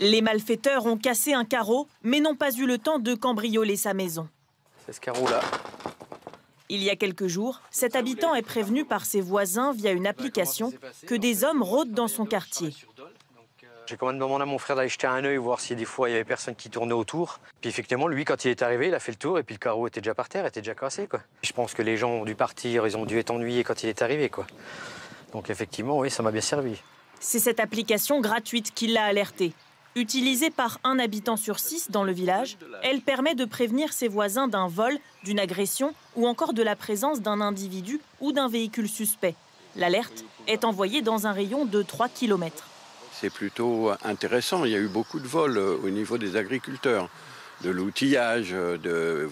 Les malfaiteurs ont cassé un carreau, mais n'ont pas eu le temps de cambrioler sa maison. C'est ce carreau-là. Il y a quelques jours, cet habitant est prévenu par ses voisins via une application que des hommes rôdent dans son quartier. J'ai quand même demandé à mon frère d'aller jeter un œil, voir si des fois il y avait personne qui tournait autour. Puis effectivement, lui, quand il est arrivé, il a fait le tour et puis le carreau était déjà par terre, était déjà cassé, quoi. Je pense que les gens ont dû partir, ils ont dû être ennuyés quand il est arrivé, quoi. Donc effectivement, oui, ça m'a bien servi. C'est cette application gratuite qui l'a alerté. Utilisée par un habitant sur 6 dans le village, elle permet de prévenir ses voisins d'un vol, d'une agression ou encore de la présence d'un individu ou d'un véhicule suspect. L'alerte est envoyée dans un rayon de 3 km. C'est plutôt intéressant. Il y a eu beaucoup de vols au niveau des agriculteurs, de l'outillage, du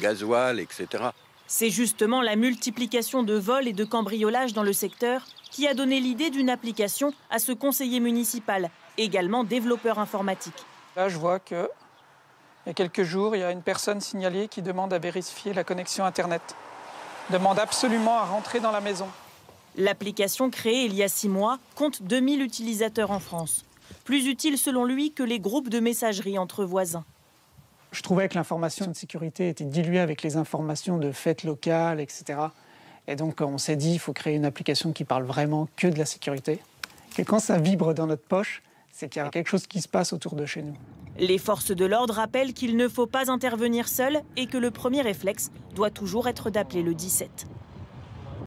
gasoil, etc. C'est justement la multiplication de vols et de cambriolages dans le secteur qui a donné l'idée d'une application à ce conseiller municipal, également développeur informatique. Là, je vois qu'il y a quelques jours, il y a une personne signalée qui demande à vérifier la connexion Internet. Demande absolument à rentrer dans la maison. L'application créée il y a 6 mois compte 2000 utilisateurs en France. Plus utile selon lui que les groupes de messagerie entre voisins. Je trouvais que l'information de sécurité était diluée avec les informations de fêtes locales, etc. Et donc on s'est dit qu'il faut créer une application qui parle vraiment que de la sécurité. Et quand ça vibre dans notre poche, c'est qu'il y a quelque chose qui se passe autour de chez nous. Les forces de l'ordre rappellent qu'il ne faut pas intervenir seul et que le premier réflexe doit toujours être d'appeler le 17.